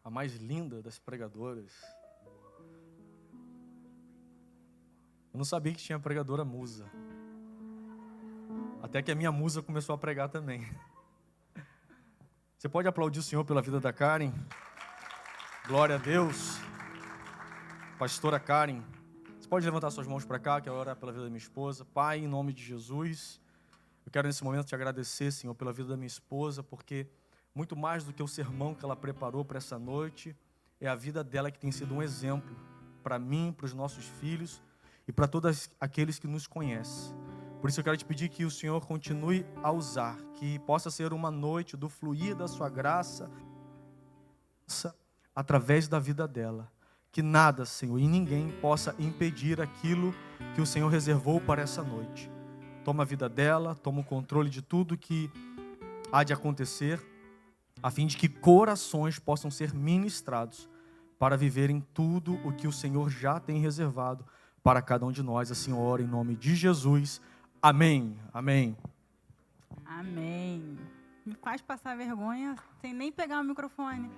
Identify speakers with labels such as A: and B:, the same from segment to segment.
A: a mais linda das pregadoras. Eu não sabia que tinha pregadora musa. Até que a minha musa começou a pregar também. Você pode aplaudir o Senhor pela vida da Karen? Glória a Deus. Pastora Karen, você pode levantar suas mãos para cá, que eu quero orar pela vida da minha esposa. Pai, em nome de Jesus, eu quero nesse momento te agradecer, Senhor, pela vida da minha esposa, porque muito mais do que o sermão que ela preparou para essa noite, é a vida dela que tem sido um exemplo para mim, para os nossos filhos e para todos aqueles que nos conhecem. Por isso eu quero te pedir que o Senhor continue a usar, que possa ser uma noite do fluir da sua graça através da vida dela. Que nada, Senhor, e ninguém possa impedir aquilo que o Senhor reservou para essa noite. Toma a vida dela, toma o controle de tudo que há de acontecer, a fim de que corações possam ser ministrados para viverem tudo o que o Senhor já tem reservado para cada um de nós. Assim eu oro em nome de Jesus. Amém. Amém.
B: Amém. Me faz passar vergonha sem nem pegar o microfone.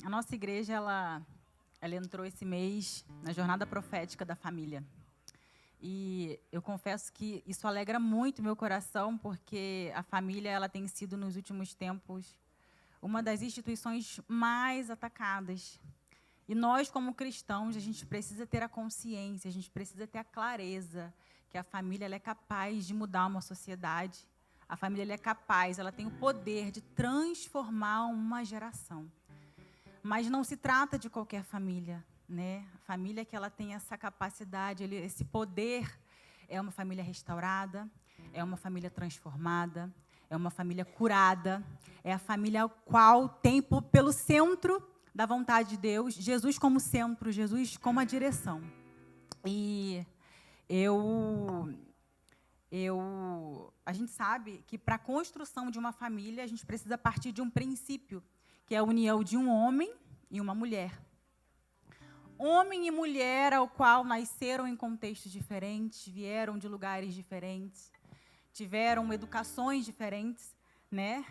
B: A nossa igreja, ela entrou esse mês na jornada profética da família. E eu confesso que isso alegra muito meu coração, porque a família ela tem sido, nos últimos tempos, uma das instituições mais atacadas. E nós, como cristãos, a gente precisa ter a consciência, a gente precisa ter a clareza que a família ela é capaz de mudar uma sociedade. A família ela é capaz, ela tem o poder de transformar uma geração. Mas não se trata de qualquer família, né? A família que ela tem essa capacidade, esse poder, é uma família restaurada, é uma família transformada, é uma família curada, é a família a qual tem pelo centro da vontade de Deus, Jesus como centro, Jesus como a direção. E a gente sabe que para a construção de uma família, a gente precisa partir de um princípio, que é a união de um homem e uma mulher. Homem e mulher, ao qual nasceram em contextos diferentes, vieram de lugares diferentes, tiveram educações diferentes, né?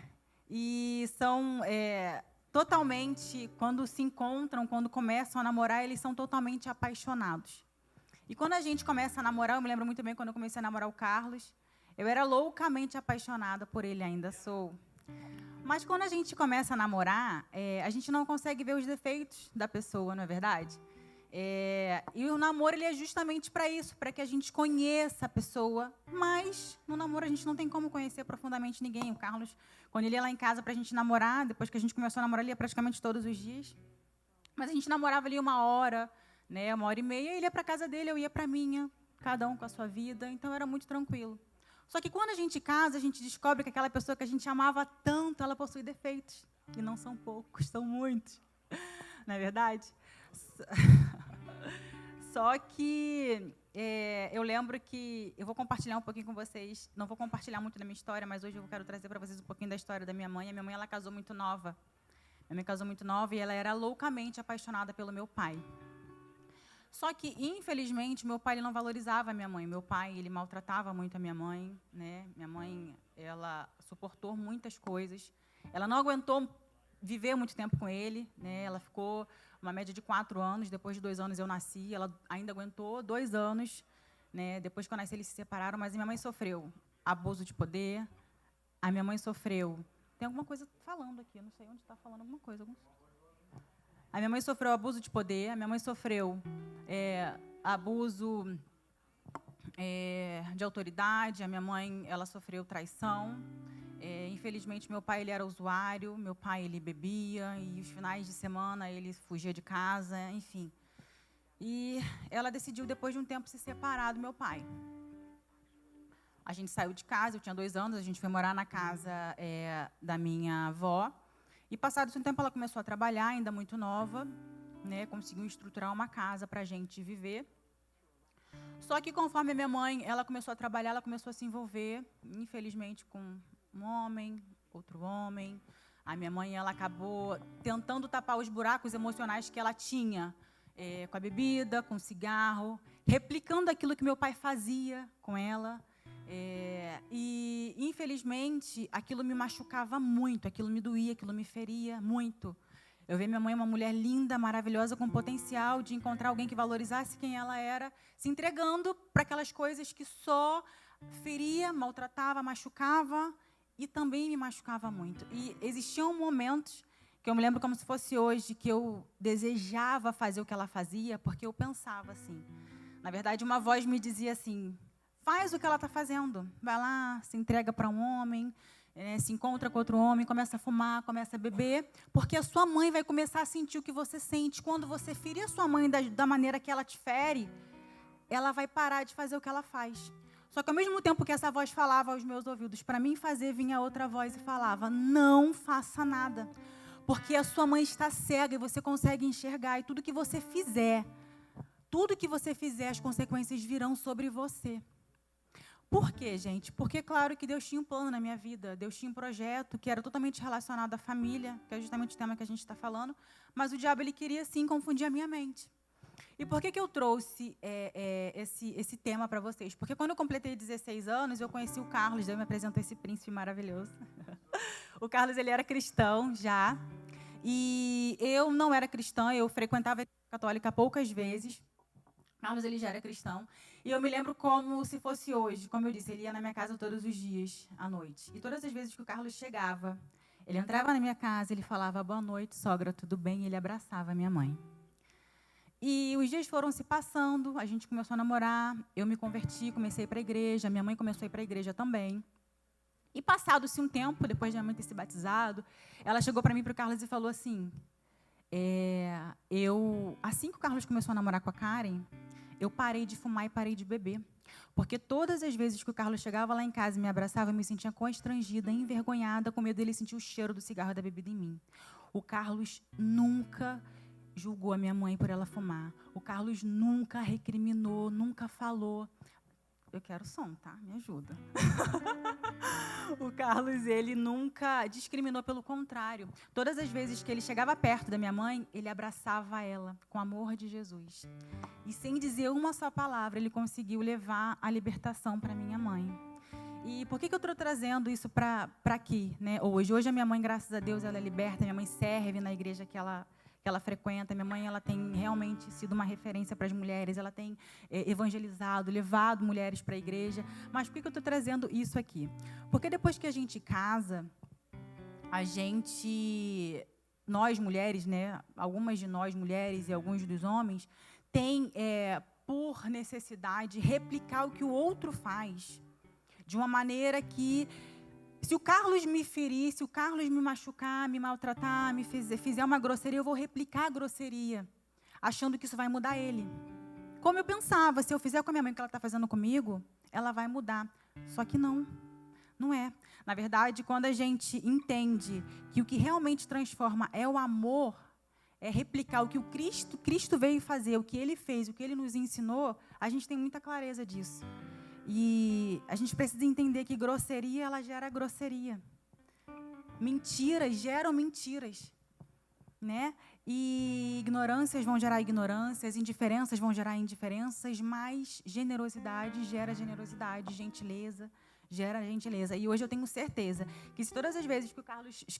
B: E são totalmente, quando se encontram, quando começam a namorar, eles são totalmente apaixonados. E quando a gente começa a namorar, eu me lembro muito bem quando eu comecei a namorar o Carlos, eu era loucamente apaixonada por ele, ainda sou. Mas quando a gente começa a namorar, a gente não consegue ver os defeitos da pessoa, não é verdade? E o namoro ele é justamente para isso, para que a gente conheça a pessoa. Mas no namoro a gente não tem como conhecer profundamente ninguém. O Carlos, quando ele ia lá em casa para a gente namorar, depois que a gente começou a namorar, ele ia praticamente todos os dias. Mas a gente namorava ali 1 hora, né, 1 hora e meia, ele ia para a casa dele, eu ia para a minha, cada um com a sua vida, então era muito tranquilo. Só que quando a gente casa, a gente descobre que aquela pessoa que a gente amava tanto, ela possui defeitos. E não são poucos, são muitos. Não é verdade? Só que eu lembro que eu vou compartilhar um pouquinho com vocês, não vou compartilhar muito da minha história, mas hoje eu quero trazer para vocês um pouquinho da história da minha mãe. A minha mãe ela casou muito nova. Minha mãe casou muito nova e ela era loucamente apaixonada pelo meu pai. Só que, infelizmente, meu pai ele não valorizava a minha mãe. Meu pai ele maltratava muito a minha mãe, né? Minha mãe ela suportou muitas coisas. Ela não aguentou viver muito tempo com ele, né? Ela ficou uma média de 4 anos. Depois de 2 anos eu nasci. Ela ainda aguentou 2 anos, né? Depois que eu nasci eles se separaram. Mas a minha mãe sofreu abuso de poder. A minha mãe sofreu. Tem alguma coisa falando aqui. Eu não sei onde está falando alguma coisa. A minha mãe sofreu abuso de poder. A minha mãe sofreu abuso de autoridade. A minha mãe ela sofreu traição. Infelizmente, meu pai ele era usuário, meu pai ele bebia, e os finais de semana ele fugia de casa, enfim. E ela decidiu, depois de um tempo, se separar do meu pai. A gente saiu de casa, eu tinha 2 anos, a gente foi morar na casa da minha avó. E, passado um tempo, ela começou a trabalhar, ainda muito nova, né, conseguiu estruturar uma casa para a gente viver. Só que, conforme a minha mãe ela começou a trabalhar, ela começou a se envolver, infelizmente, com um homem, outro homem. A minha mãe ela acabou tentando tapar os buracos emocionais que ela tinha com a bebida, com o cigarro, replicando aquilo que meu pai fazia com ela. E, infelizmente, aquilo me machucava muito, aquilo me doía, aquilo me feria muito. Eu vi minha mãe uma mulher linda, maravilhosa, com potencial de encontrar alguém que valorizasse quem ela era, se entregando para aquelas coisas que só feria, maltratava, machucava e também me machucava muito. E existiam momentos que eu me lembro como se fosse hoje, que eu desejava fazer o que ela fazia, porque eu pensava assim. Na verdade, uma voz me dizia assim: faz o que ela está fazendo. Vai lá, se entrega para um homem, se encontra com outro homem, começa a fumar, começa a beber, porque a sua mãe vai começar a sentir o que você sente. Quando você ferir a sua mãe da maneira que ela te fere, ela vai parar de fazer o que ela faz. Só que, ao mesmo tempo que essa voz falava aos meus ouvidos, para mim fazer, vinha outra voz e falava: não faça nada, porque a sua mãe está cega e você consegue enxergar, e tudo que você fizer, as consequências virão sobre você. Por quê, gente? Porque, claro, que Deus tinha um plano na minha vida, Deus tinha um projeto que era totalmente relacionado à família, que é justamente o tema que a gente está falando, mas o diabo, ele queria, sim, confundir a minha mente. E por que eu trouxe esse tema para vocês? Porque quando eu completei 16 anos, eu conheci o Carlos, Deus me apresentou esse príncipe maravilhoso. O Carlos, ele era cristão já, e eu não era cristã, eu frequentava a igreja católica poucas vezes. Carlos, ele já era cristão. E eu me lembro como se fosse hoje. Como eu disse, ele ia na minha casa todos os dias, à noite. E todas as vezes que o Carlos chegava, ele entrava na minha casa, ele falava: boa noite, sogra, tudo bem? E ele abraçava a minha mãe. E os dias foram se passando, a gente começou a namorar, eu me converti, comecei a ir para a igreja, minha mãe começou a ir para a igreja também. E passado-se um tempo, depois de minha mãe ter se batizado, ela chegou para mim, para o Carlos, e falou assim: assim que o Carlos começou a namorar com a Karen, eu parei de fumar e parei de beber. Porque todas as vezes que o Carlos chegava lá em casa e me abraçava, eu me sentia constrangida, envergonhada, com medo dele sentir o cheiro do cigarro e da bebida em mim. O Carlos nunca julgou a minha mãe por ela fumar. O Carlos nunca recriminou, nunca falou. Eu quero som, tá? Me ajuda. O Carlos, ele nunca discriminou, pelo contrário. Todas as vezes que ele chegava perto da minha mãe, ele abraçava ela com o amor de Jesus. E sem dizer uma só palavra, ele conseguiu levar a libertação para minha mãe. E por que eu estou trazendo isso para aqui, né? Hoje a minha mãe, graças a Deus, ela é liberta. Minha mãe serve na igreja que ela frequenta. Minha mãe, ela tem realmente sido uma referência para as mulheres. Ela tem evangelizado, levado mulheres para a igreja. Mas por que eu estou trazendo isso aqui? Porque depois que a gente casa, nós mulheres, né? Algumas de nós mulheres e alguns dos homens, tem por necessidade replicar o que o outro faz de uma maneira que, se o Carlos me ferir, se o Carlos me machucar, me maltratar, me fizer uma grosseria, eu vou replicar a grosseria, achando que isso vai mudar ele. Como eu pensava, se eu fizer com a minha mãe o que ela está fazendo comigo, ela vai mudar. Só que não é. Na verdade, quando a gente entende que o que realmente transforma é o amor, é replicar o que o Cristo veio fazer, o que ele fez, o que ele nos ensinou, a gente tem muita clareza disso. E a gente precisa entender que grosseria, ela gera grosseria. Mentiras geram mentiras, né? E ignorâncias vão gerar ignorâncias, indiferenças vão gerar indiferenças, mas generosidade gera generosidade, gentileza gera gentileza. E hoje eu tenho certeza que, se todas as vezes que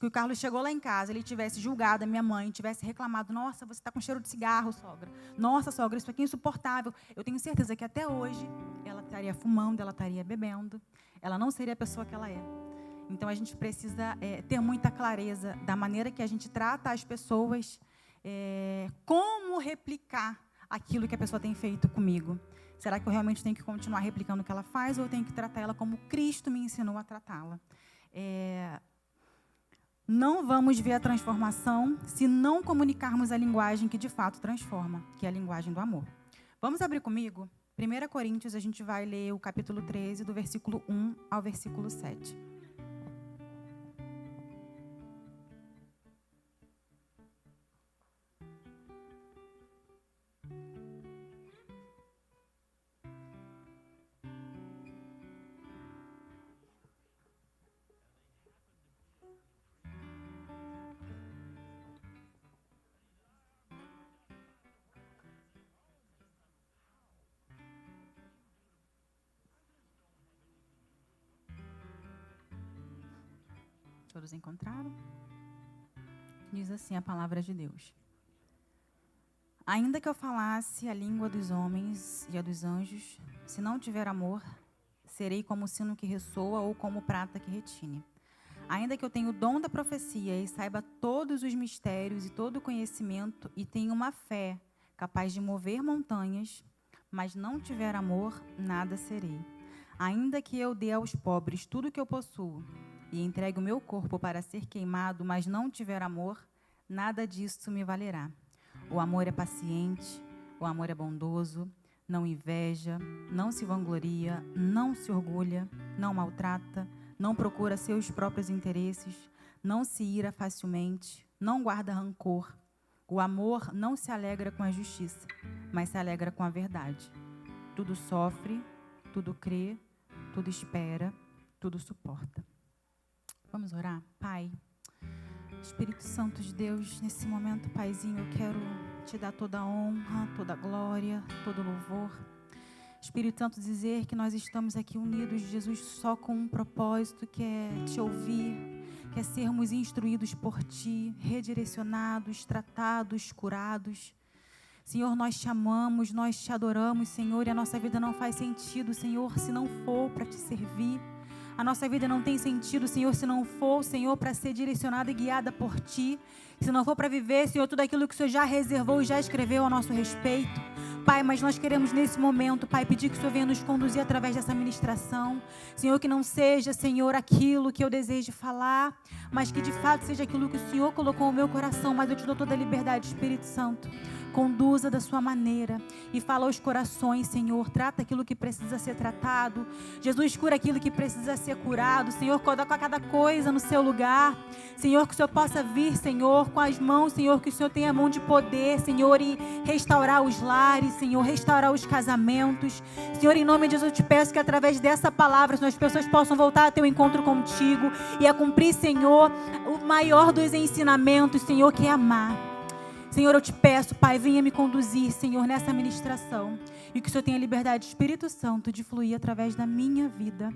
B: o Carlos chegou lá em casa, ele tivesse julgado a minha mãe, tivesse reclamado: nossa, você está com cheiro de cigarro, sogra. Nossa, sogra, isso aqui é insuportável. Eu tenho certeza que até hoje ela estaria fumando, ela estaria bebendo. Ela não seria a pessoa que ela é. Então, a gente precisa ter muita clareza da maneira que a gente trata as pessoas, como replicar aquilo que a pessoa tem feito comigo. Será que eu realmente tenho que continuar replicando o que ela faz, ou eu tenho que tratar ela como Cristo me ensinou a tratá-la? Não vamos ver a transformação se não comunicarmos a linguagem que de fato transforma, que é a linguagem do amor. Vamos abrir comigo? 1 Coríntios, a gente vai ler o capítulo 13, do versículo 1 ao versículo 7. Todos encontraram? Diz assim a palavra de Deus. Ainda que eu falasse a língua dos homens e a dos anjos, se não tiver amor, serei como o sino que ressoa ou como prata que retine. Ainda que eu tenha o dom da profecia e saiba todos os mistérios e todo o conhecimento e tenha uma fé capaz de mover montanhas, mas não tiver amor, nada serei. Ainda que eu dê aos pobres tudo o que eu possuo e entregue o meu corpo para ser queimado, mas não tiver amor, nada disso me valerá. O amor é paciente, o amor é bondoso, não inveja, não se vangloria, não se orgulha, não maltrata, não procura seus próprios interesses, não se ira facilmente, não guarda rancor. O amor não se alegra com a justiça, mas se alegra com a verdade. Tudo sofre, tudo crê, tudo espera, tudo suporta. Vamos orar? Pai, Espírito Santo de Deus, nesse momento, Paizinho, eu quero te dar toda a honra, toda a glória, todo o louvor. Espírito Santo, dizer que nós estamos aqui unidos, Jesus, só com um propósito, que é te ouvir, que é sermos instruídos por Ti, redirecionados, tratados, curados. Senhor, nós te amamos, nós te adoramos, Senhor, e a nossa vida não faz sentido, Senhor, se não for para te servir. A nossa vida não tem sentido, Senhor, se não for, Senhor, para ser direcionada e guiada por Ti. Se não for para viver, Senhor, tudo aquilo que o Senhor já reservou e já escreveu a nosso respeito. Pai, mas nós queremos nesse momento, Pai, pedir que o Senhor venha nos conduzir através dessa ministração. Senhor, que não seja, Senhor, aquilo que eu desejo falar, mas que de fato seja aquilo que o Senhor colocou no meu coração. Mas eu te dou toda a liberdade, Espírito Santo. Conduza da sua maneira e fala aos corações, Senhor. Trata aquilo que precisa ser tratado. Jesus, cura aquilo que precisa ser curado. Senhor, coloca cada coisa no seu lugar. Senhor, que o Senhor possa vir, Senhor, com as mãos, Senhor, que o Senhor tenha mão de poder, Senhor, e restaurar os lares, Senhor, restaurar os casamentos. Senhor, em nome de Jesus, eu te peço que através dessa palavra as pessoas possam voltar a ter um encontro contigo e a cumprir, Senhor, o maior dos ensinamentos, Senhor, que é amar. Senhor, eu te peço, Pai, venha me conduzir, Senhor, nessa ministração. E que o Senhor tenha liberdade, Espírito Santo, de fluir através da minha vida.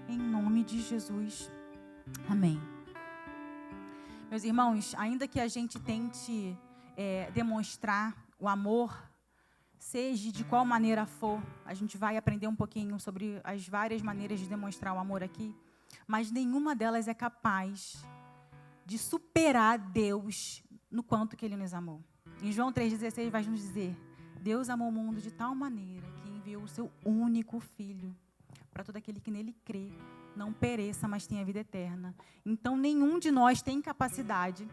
B: Em nome de Jesus. Amém. Meus irmãos, ainda que a gente tente demonstrar o amor, seja de qual maneira for, a gente vai aprender um pouquinho sobre as várias maneiras de demonstrar o amor aqui, mas nenhuma delas é capaz de superar Deus no quanto que Ele nos amou. Em João 3,16 vai nos dizer: Deus amou o mundo de tal maneira que enviou o seu único Filho, para todo aquele que nele crê, não pereça, mas tenha vida eterna. Então, nenhum de nós tem capacidade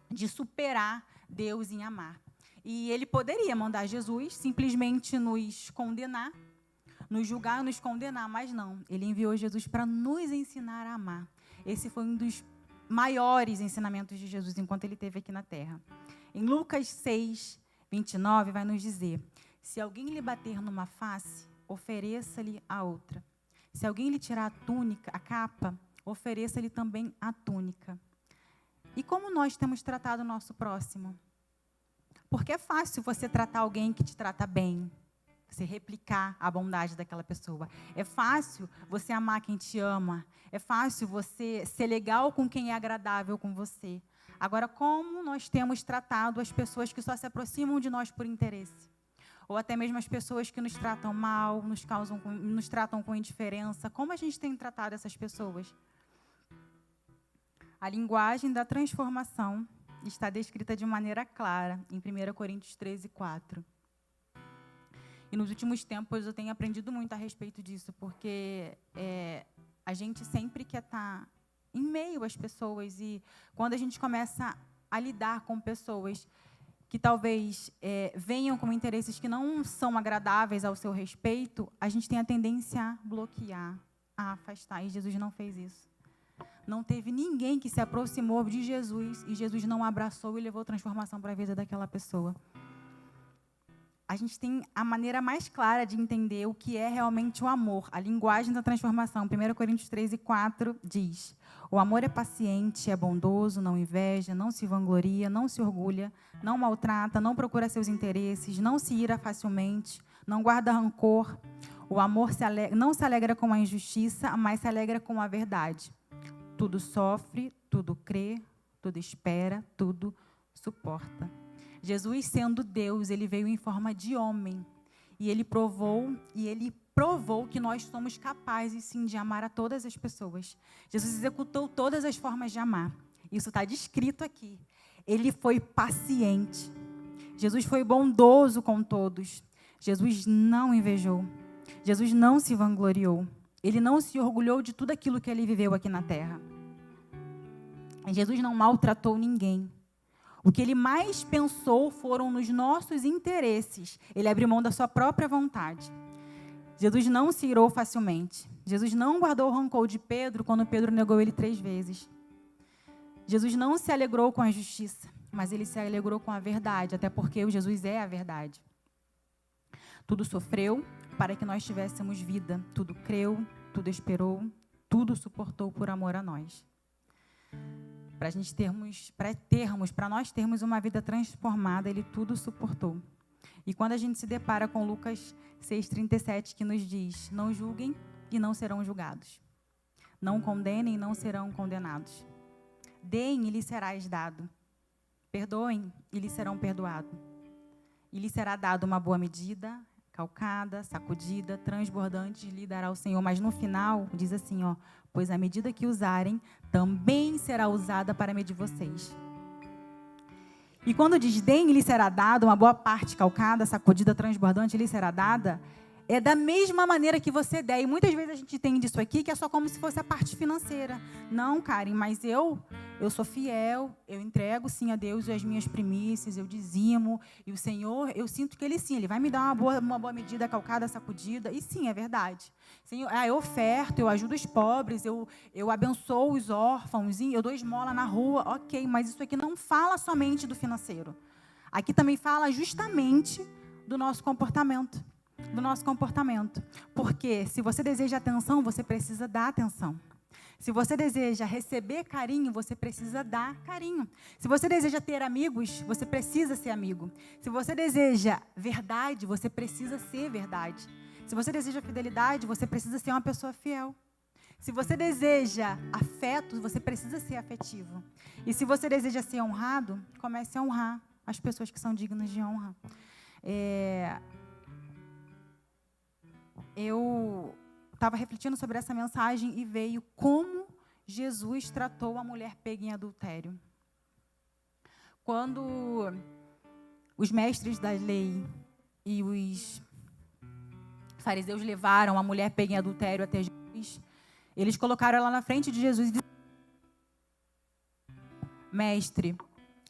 B: de superar Deus em amar. E Ele poderia mandar Jesus simplesmente nos condenar, nos julgar, nos condenar, mas não. Ele enviou Jesus para nos ensinar a amar. Esse foi um dos maiores ensinamentos de Jesus enquanto Ele esteve aqui na terra. Em Lucas 6, 29, vai nos dizer: se alguém lhe bater numa face, ofereça-lhe a outra. Se alguém lhe tirar a túnica, a capa, ofereça-lhe também a túnica. E como nós temos tratado o nosso próximo? Porque é fácil você tratar alguém que te trata bem, você replicar a bondade daquela pessoa. É fácil você amar quem te ama. É fácil você ser legal com quem é agradável com você. Agora, como nós temos tratado as pessoas que só se aproximam de nós por interesse? Ou até mesmo as pessoas que nos tratam mal, nos tratam com indiferença. Como a gente tem tratado essas pessoas? A linguagem da transformação está descrita de maneira clara em 1 Coríntios 13, 4. E nos últimos tempos eu tenho aprendido muito a respeito disso, porque a gente sempre quer estar em meio às pessoas, e quando a gente começa a lidar com pessoas que talvez venham com interesses que não são agradáveis ao seu respeito, a gente tem a tendência a bloquear, a afastar, e Jesus não fez isso. Não teve ninguém que se aproximou de Jesus e Jesus não abraçou e levou transformação para a vida daquela pessoa. A gente tem a maneira mais clara de entender o que é realmente o amor. A linguagem da transformação, 1 Coríntios 13, 4, diz: o amor é paciente, é bondoso, não inveja, não se vangloria, não se orgulha, não maltrata, não procura seus interesses, não se ira facilmente, não guarda rancor. O amor não se alegra com a injustiça, mas se alegra com a verdade. tudo sofre, tudo crê, tudo espera, tudo suporta. Jesus, sendo Deus, ele veio em forma de homem. E ele provou que nós somos capazes, sim, de amar a todas as pessoas. Jesus executou todas as formas de amar. Isso está descrito aqui. Ele foi paciente. Jesus foi bondoso com todos. Jesus não invejou. Jesus não se vangloriou. Ele não se orgulhou de tudo aquilo que ele viveu aqui na terra. Jesus não maltratou ninguém. O que ele mais pensou foram nos nossos interesses. Ele abriu mão da sua própria vontade. Jesus não se irou facilmente. Jesus não guardou o rancor de Pedro quando Pedro negou ele 3 vezes. Jesus não se alegrou com a justiça, mas ele se alegrou com a verdade, até porque o Jesus é a verdade. Tudo sofreu para que nós tivéssemos vida. Tudo creu, tudo esperou, tudo suportou por amor a nós. Para nós termos uma vida transformada, ele tudo suportou. E quando a gente se depara com Lucas 6,37, que nos diz: não julguem e não serão julgados. Não condenem e não serão condenados. Deem e lhes serás dado. Perdoem e lhes serão perdoados. E lhes será dado uma boa medida, calcada, sacudida, transbordante, lhe dará o Senhor. Mas no final, diz assim, pois a medida que usarem, também será usada para medir vocês. E quando diz deem, lhe será dado, uma boa parte calcada, sacudida, transbordante, lhe será dada, é da mesma maneira que você der. E muitas vezes a gente entende isso aqui, que é só como se fosse a parte financeira. Não, Karen, mas eu sou fiel, eu entrego sim a Deus as minhas primícias, eu dizimo, e o Senhor, eu sinto que Ele sim, Ele vai me dar uma boa medida calcada, sacudida, e sim, é verdade. Senhor, eu oferto, eu ajudo os pobres, eu abençoo os órfãos, eu dou esmola na rua, ok, mas isso aqui não fala somente do financeiro. Aqui também fala justamente do nosso comportamento. Porque se você deseja atenção, você precisa dar atenção. Se você deseja receber carinho, você precisa dar carinho. Se você deseja ter amigos, você precisa ser amigo. Se você deseja verdade, você precisa ser verdade. Se você deseja fidelidade, você precisa ser uma pessoa fiel. Se você deseja afeto, você precisa ser afetivo. E se você deseja ser honrado, comece a honrar as pessoas que são dignas de honra. Eu estava refletindo sobre essa mensagem e veio como Jesus tratou a mulher pega em adultério. Quando os mestres da lei e os fariseus levaram a mulher pega em adultério até Jesus, eles colocaram ela na frente de Jesus e disseram: mestre,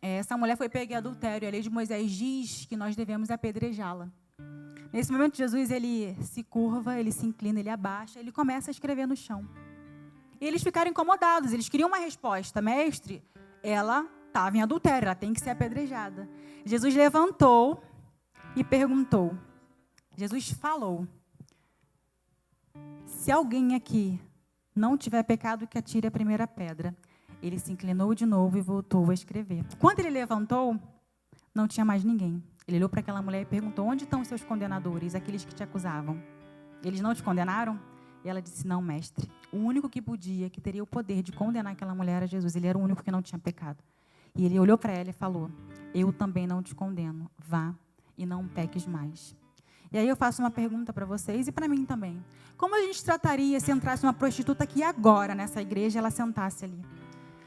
B: essa mulher foi pega em adultério, a lei de Moisés diz que nós devemos apedrejá-la. Nesse momento, Jesus, ele se curva, ele se inclina, ele abaixa, ele começa a escrever no chão. E eles ficaram incomodados, eles queriam uma resposta. Mestre, ela estava em adultério, ela tem que ser apedrejada. Jesus levantou e perguntou. Jesus falou: se alguém aqui não tiver pecado, que atire a primeira pedra. Ele se inclinou de novo e voltou a escrever. Quando ele levantou, não tinha mais ninguém. Ele olhou para aquela mulher e perguntou: onde estão os seus condenadores, aqueles que te acusavam? Eles não te condenaram? E ela disse: não, mestre. O único que podia, que teria o poder de condenar aquela mulher era Jesus. Ele era o único que não tinha pecado. E ele olhou para ela e falou: eu também não te condeno. Vá e não peques mais. E aí eu faço uma pergunta para vocês e para mim também. Como a gente trataria se entrasse uma prostituta aqui agora nessa igreja e ela sentasse ali?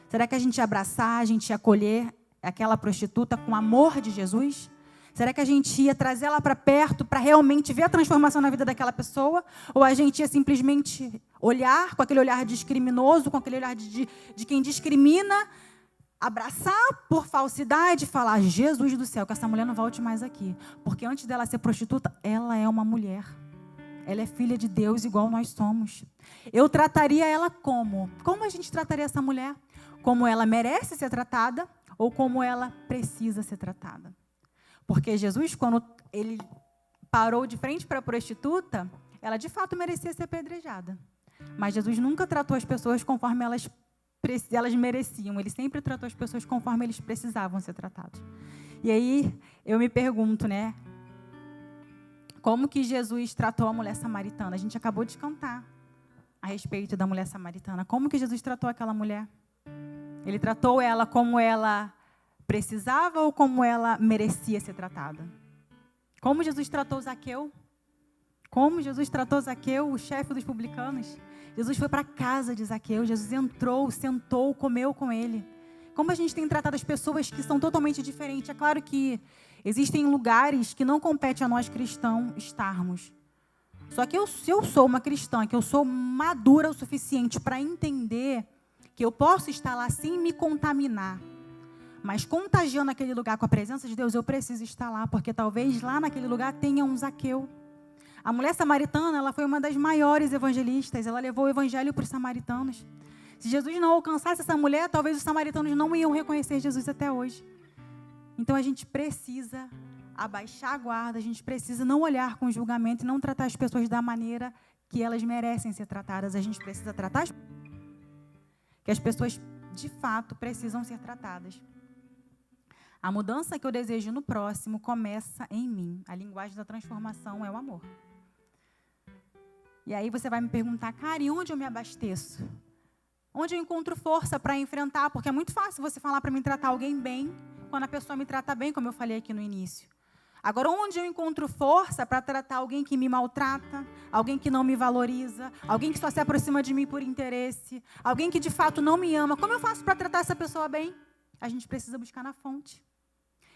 B: Será que a gente ia abraçar, a gente ia acolher aquela prostituta com o amor de Jesus? Será que a gente ia trazer ela para perto para realmente ver a transformação na vida daquela pessoa? Ou a gente ia simplesmente olhar com aquele olhar discriminoso, com aquele olhar de quem discrimina, abraçar por falsidade e falar: Jesus do céu, que essa mulher não volte mais aqui. Porque antes dela ser prostituta, ela é uma mulher. Ela é filha de Deus igual nós somos. Eu trataria ela como? Como a gente trataria essa mulher? Como ela merece ser tratada ou como ela precisa ser tratada? Porque Jesus, quando ele parou de frente para a prostituta, ela de fato merecia ser apedrejada. Mas Jesus nunca tratou as pessoas conforme elas mereciam. Ele sempre tratou as pessoas conforme eles precisavam ser tratados. E aí eu me pergunto, né? Como que Jesus tratou a mulher samaritana? A gente acabou de cantar. a respeito da mulher samaritana. Como que Jesus tratou aquela mulher? Ele tratou ela como ela precisava ou como ela merecia ser tratada? Como Jesus tratou Zaqueu? Como Jesus tratou Zaqueu, o chefe dos publicanos? Jesus foi para a casa de Zaqueu, Jesus entrou, sentou, comeu com ele. Como a gente tem tratado as pessoas que são totalmente diferentes? É claro que existem lugares que não compete a nós cristãos estarmos. Só que se eu sou uma cristã, que eu sou madura o suficiente para entender que eu posso estar lá sem me contaminar, mas contagiando aquele lugar com a presença de Deus, eu preciso estar lá, porque talvez lá naquele lugar tenha um Zaqueu. A mulher samaritana, ela foi uma das maiores evangelistas, ela levou o evangelho para os samaritanos. Se Jesus não alcançasse essa mulher, talvez os samaritanos não iam reconhecer Jesus até hoje. Então a gente precisa abaixar a guarda, a gente precisa não olhar com julgamento e não tratar as pessoas da maneira que elas merecem ser tratadas. A gente precisa tratar que as pessoas, de fato, precisam ser tratadas. A mudança que eu desejo no próximo começa em mim. A linguagem da transformação é o amor. E aí você vai me perguntar, cara, e onde eu me abasteço? Onde eu encontro força para enfrentar? Porque é muito fácil você falar para mim tratar alguém bem, quando a pessoa me trata bem, como eu falei aqui no início. Agora, onde eu encontro força para tratar alguém que me maltrata, alguém que não me valoriza, alguém que só se aproxima de mim por interesse, alguém que de fato não me ama, como eu faço para tratar essa pessoa bem? A gente precisa buscar na fonte.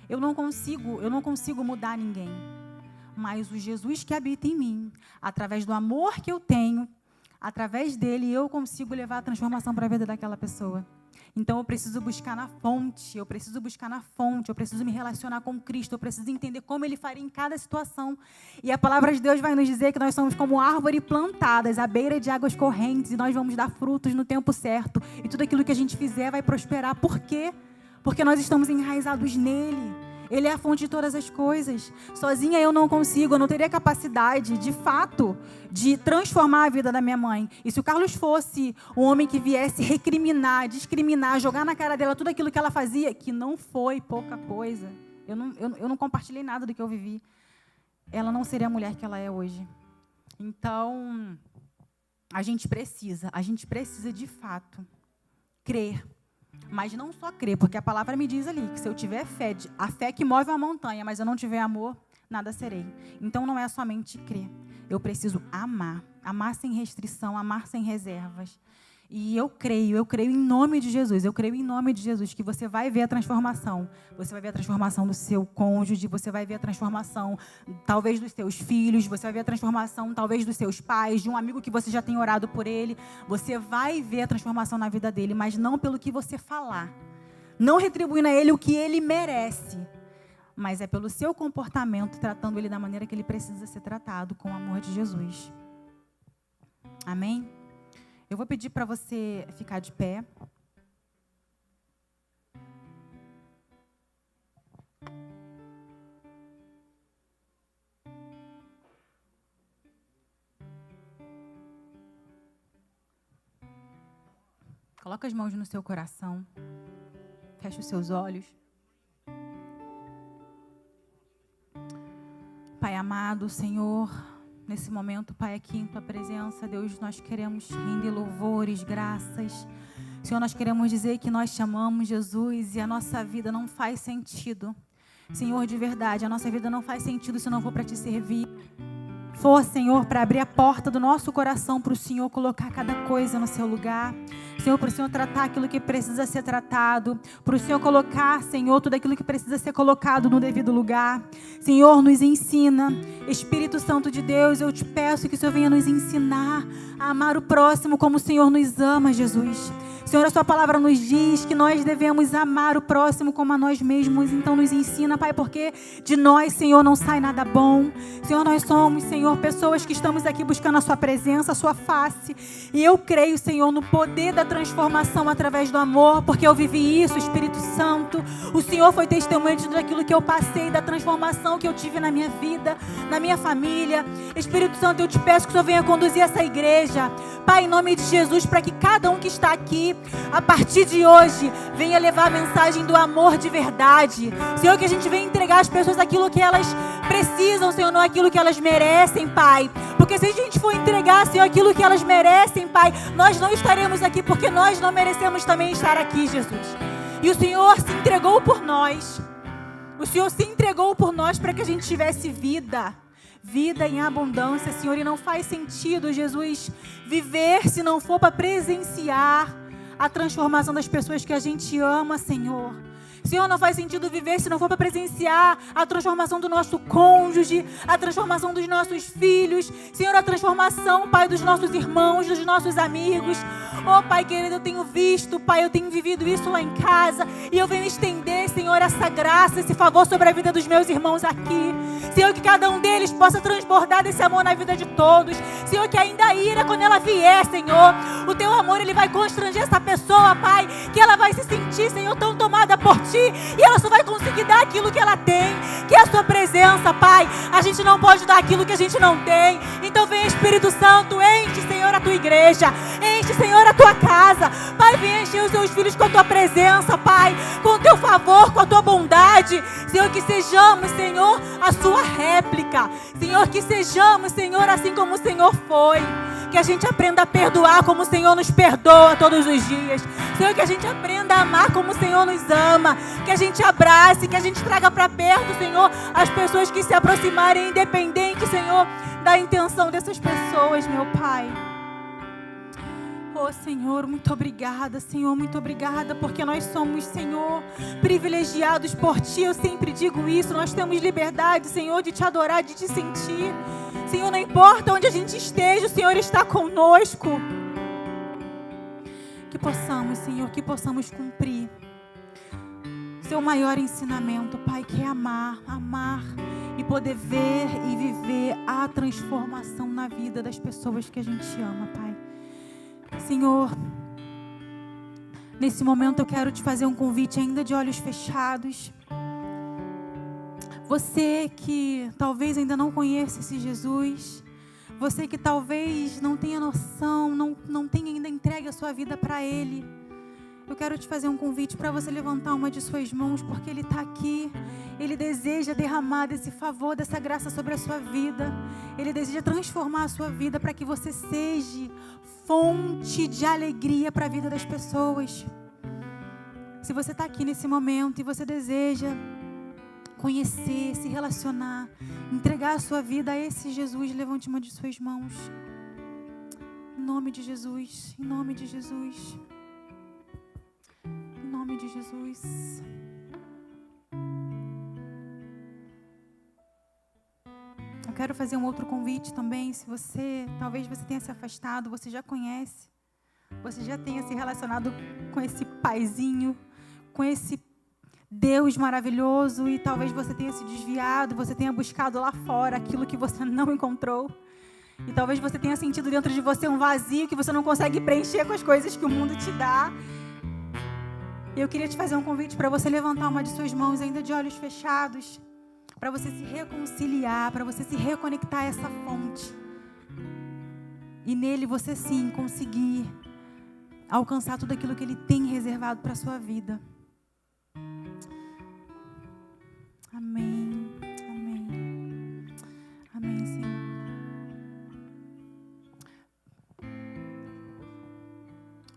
B: Eu não consigo mudar ninguém, mas o Jesus que habita em mim, através do amor que eu tenho, através dele eu consigo levar a transformação para a vida daquela pessoa. Então eu preciso buscar na fonte, eu preciso me relacionar com Cristo, eu preciso entender como Ele faria em cada situação. E a palavra de Deus vai nos dizer que nós somos como árvores plantadas à beira de águas correntes e nós vamos dar frutos no tempo certo. E tudo aquilo que a gente fizer vai prosperar. Por quê? Porque nós estamos enraizados nele. Ele é a fonte de todas as coisas. Sozinha eu não consigo, eu não teria capacidade, de fato, de transformar a vida da minha mãe. E se o Carlos fosse um homem que viesse recriminar, discriminar, jogar na cara dela tudo aquilo que ela fazia, que não foi pouca coisa, eu não compartilhei nada do que eu vivi, ela não seria a mulher que ela é hoje. Então, a gente precisa de fato crer. Mas não só crer, porque a palavra me diz ali que se eu tiver fé, a fé que move uma montanha, mas eu não tiver amor, nada serei. Então não é somente crer. Eu preciso amar sem restrição, amar sem reservas. E eu creio em nome de Jesus, que você vai ver a transformação. Você vai ver a transformação do seu cônjuge, você vai ver a transformação, talvez, dos seus filhos, você vai ver a transformação, talvez, dos seus pais, de um amigo que você já tem orado por ele. Você vai ver a transformação na vida dele, mas não pelo que você falar. Não retribuindo a ele o que ele merece, mas é pelo seu comportamento, tratando ele da maneira que ele precisa ser tratado, com o amor de Jesus. Amém? Eu vou pedir para você ficar de pé. Coloca as mãos no seu coração. Feche os seus olhos. Pai amado, Senhor, nesse momento, Pai, aqui em Tua presença, Deus, nós queremos render louvores, graças. Senhor, nós queremos dizer que nós te amamos, Jesus, e a nossa vida não faz sentido. Senhor, de verdade, a nossa vida não faz sentido se não for para Te servir. For, Senhor, para abrir a porta do nosso coração para o Senhor colocar cada coisa no seu lugar. Senhor, para o Senhor tratar aquilo que precisa ser tratado. Para o Senhor colocar, Senhor, tudo aquilo que precisa ser colocado no devido lugar. Senhor, nos ensina. Espírito Santo de Deus, eu te peço que o Senhor venha nos ensinar a amar o próximo como o Senhor nos ama, Jesus. Senhor, a sua palavra nos diz que nós devemos amar o próximo como a nós mesmos. Então nos ensina, Pai, porque de nós, Senhor, não sai nada bom. Senhor, nós somos, Senhor, pessoas que estamos aqui buscando a sua presença, a sua face. E eu creio, Senhor, no poder da transformação através do amor, porque eu vivi isso, Espírito Santo. O Senhor foi testemunha de tudo aquilo que eu passei, da transformação que eu tive na minha vida, na minha família. Espírito Santo, eu te peço que o Senhor venha conduzir essa igreja, Pai, em nome de Jesus, para que cada um que está aqui, a partir de hoje, venha levar a mensagem do amor de verdade. Senhor, que a gente venha entregar às pessoas aquilo que elas precisam, Senhor, não aquilo que elas merecem, Pai. Porque se a gente for entregar, Senhor, aquilo que elas merecem, Pai, nós não estaremos aqui, porque nós não merecemos também estar aqui, Jesus. E o Senhor se entregou por nós. O Senhor se entregou por nós para que a gente tivesse vida. Vida em abundância, Senhor. E não faz sentido, Jesus, viver se não for para presenciar a transformação das pessoas que a gente ama, Senhor. Senhor, não faz sentido viver se não for para presenciar a transformação do nosso cônjuge, a transformação dos nossos filhos, Senhor, a transformação, Pai, dos nossos irmãos, dos nossos amigos. Oh, Pai querido, eu tenho visto, Pai, eu tenho vivido isso lá em casa, e eu venho estender, Senhor, essa graça, esse favor sobre a vida dos meus irmãos aqui. Senhor, que cada um deles possa transbordar desse amor na vida de todos. Senhor, que ainda a ira, quando ela vier, Senhor, o Teu amor, Ele vai constranger essa pessoa, Pai, que ela vai se sentir, Senhor, tão tomada por Ti, e ela só vai conseguir dar aquilo que ela tem, que é a Sua presença, Pai. A gente não pode dar aquilo que a gente não tem. Então vem, Espírito Santo, enche, Senhor, a Tua igreja, enche, Senhor, a Tua casa. Pai, vem encher os Teus filhos com a Tua presença, Pai, com o Teu favor, com a Tua bondade. Senhor, que sejamos, Senhor, a Sua réplica. Senhor, que sejamos, Senhor, assim como o Senhor foi. Que a gente aprenda a perdoar como o Senhor nos perdoa todos os dias. Senhor, que a gente aprenda a amar como o Senhor nos ama. Que a gente abrace, que a gente traga para perto, Senhor, as pessoas que se aproximarem, independente, Senhor, da intenção dessas pessoas, meu Pai. Oh, Senhor, muito obrigada, Senhor, muito obrigada, porque nós somos, Senhor, privilegiados por Ti. Eu sempre digo isso, nós temos liberdade, Senhor, de Te adorar, de Te sentir. Senhor, não importa onde a gente esteja, o Senhor está conosco. Que possamos, Senhor, que possamos cumprir Seu maior ensinamento, Pai, que é amar, amar e poder ver e viver a transformação na vida das pessoas que a gente ama, Pai. Senhor, nesse momento eu quero te fazer um convite ainda de olhos fechados. Você que talvez ainda não conheça esse Jesus, você que talvez não tenha noção, não tenha ainda entregue a sua vida para Ele, eu quero te fazer um convite para você levantar uma de suas mãos, porque Ele está aqui. Ele deseja derramar desse favor, dessa graça sobre a sua vida. Ele deseja transformar a sua vida para que você seja fonte de alegria para a vida das pessoas. Se você está aqui nesse momento e você deseja conhecer, se relacionar, entregar a sua vida a esse Jesus, levante uma de suas mãos. Em nome de Jesus, em nome de Jesus. Em nome de Jesus. Eu quero fazer um outro convite também. Se talvez você tenha se afastado, você já conhece, você já tenha se relacionado com esse paizinho, com esse Deus maravilhoso, e talvez você tenha se desviado, você tenha buscado lá fora aquilo que você não encontrou, e talvez você tenha sentido dentro de você um vazio que você não consegue preencher com as coisas que o mundo te dá. E eu queria te fazer um convite para você levantar uma de suas mãos, ainda de olhos fechados, para você se reconciliar, para você se reconectar a essa fonte, e nele você sim conseguir alcançar tudo aquilo que Ele tem reservado para a sua vida. Amém, amém, amém, Senhor.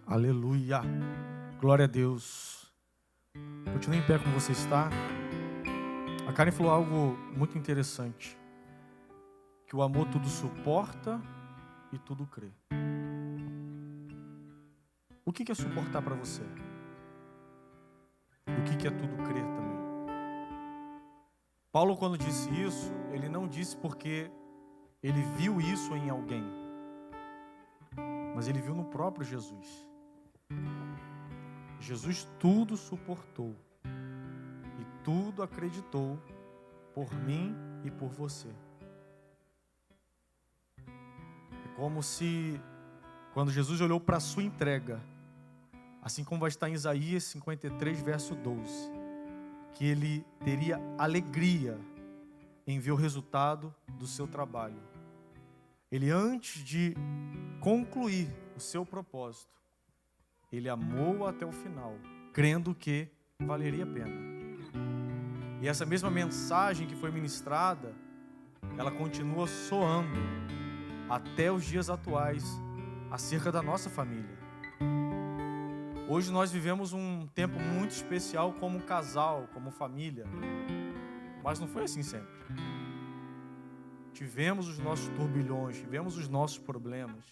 A: Aleluia, glória a Deus. Continue em pé como você está. A Karen falou algo muito interessante, que o amor tudo suporta e tudo crê. O que é suportar para você? E o que é tudo crer também? Paulo, quando disse isso, ele não disse porque ele viu isso em alguém, mas ele viu no próprio Jesus. Jesus tudo suportou e tudo acreditou por mim e por você. É como se, quando Jesus olhou para a sua entrega, assim como vai estar em Isaías 53, verso 12, que Ele teria alegria em ver o resultado do seu trabalho. Ele, antes de concluir o seu propósito, Ele amou até o final, crendo que valeria a pena. E essa mesma mensagem que foi ministrada ela continua soando até os dias atuais acerca da nossa família. Hoje nós vivemos um tempo muito especial como casal, como família, mas não foi assim sempre. Tivemos os nossos turbilhões, tivemos os nossos problemas,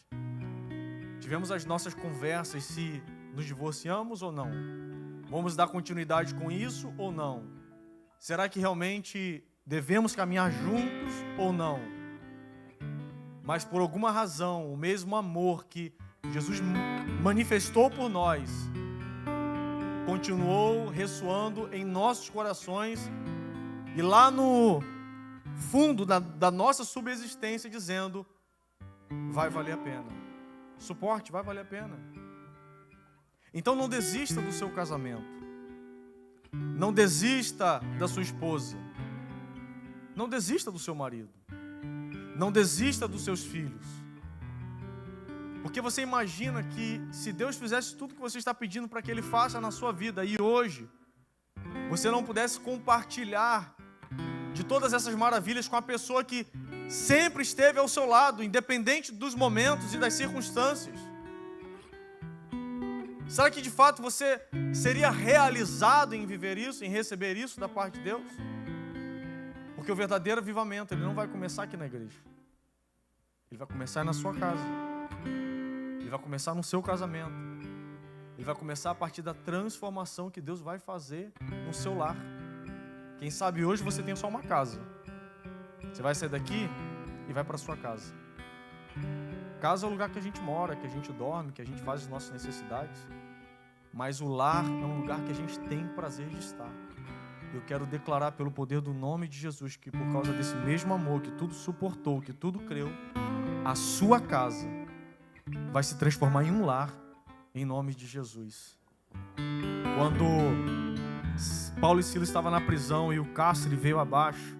A: tivemos as nossas conversas se nos divorciamos ou não, vamos dar continuidade com isso ou não, será que realmente devemos caminhar juntos ou não? Mas por alguma razão, o mesmo amor que Jesus manifestou por nós continuou ressoando em nossos corações e lá no fundo da nossa subsistência dizendo: vai valer a pena. Suporte, vai valer a pena. Então não desista do seu casamento. Não desista da sua esposa. Não desista do seu marido. Não desista dos seus filhos. Porque você imagina que se Deus fizesse tudo que você está pedindo para que Ele faça na sua vida e hoje você não pudesse compartilhar de todas essas maravilhas com a pessoa que sempre esteve ao seu lado, independente dos momentos e das circunstâncias. Será que de fato você seria realizado em viver isso, em receber isso da parte de Deus? Porque o verdadeiro avivamento, ele não vai começar aqui na igreja. Ele vai começar na sua casa. Ele vai começar no seu casamento. Ele vai começar a partir da transformação que Deus vai fazer no seu lar. Quem sabe hoje você tem só uma casa. Você vai sair daqui e vai para a sua casa. Casa é o lugar que a gente mora, que a gente dorme, que a gente faz as nossas necessidades. Mas o lar é um lugar que a gente tem prazer de estar. Eu quero declarar pelo poder do nome de Jesus que por causa desse mesmo amor, que tudo suportou, que tudo creu, a sua casa vai se transformar em um lar, em nome de Jesus. Quando Paulo e Silas estavam na prisão e o cárcere veio abaixo,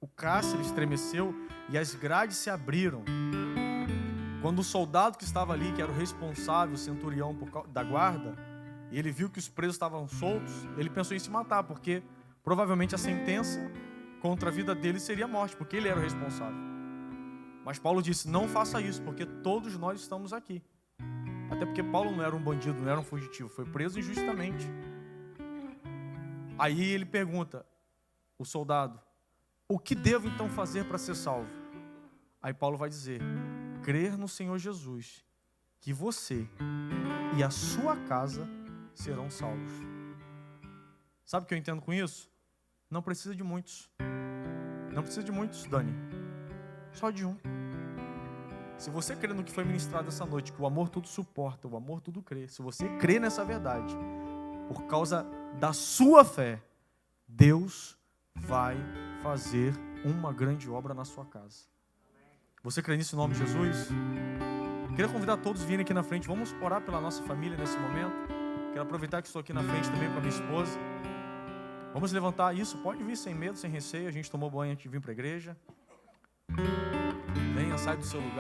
A: o cárcere estremeceu e as grades se abriram. Quando o soldado que estava ali, que era o responsável, o centurião da guarda, e ele viu que os presos estavam soltos, ele pensou em se matar, porque provavelmente a sentença contra a vida dele seria a morte, porque ele era o responsável. Mas Paulo disse: não faça isso, porque todos nós estamos aqui. Até porque Paulo não era um bandido, não era um fugitivo, foi preso injustamente. Aí ele pergunta, o soldado: o que devo então fazer para ser salvo? Aí Paulo vai dizer: crer no Senhor Jesus, que você e a sua casa serão salvos. Sabe o que eu entendo com isso? Não precisa de muitos. Não precisa de muitos, Dani. Só de um. Se você crê no que foi ministrado essa noite, que o amor tudo suporta, o amor tudo crê, se você crê nessa verdade, por causa da sua fé, Deus vai fazer uma grande obra na sua casa. Você crê nisso em nome de Jesus? Queria convidar todos a virem aqui na frente. Vamos orar pela nossa família nesse momento. Quero aproveitar que estou aqui na frente também com a minha esposa. Vamos levantar isso. Pode vir sem medo, sem receio. A gente tomou banho antes de vir para a igreja. Venha, sai do seu lugar.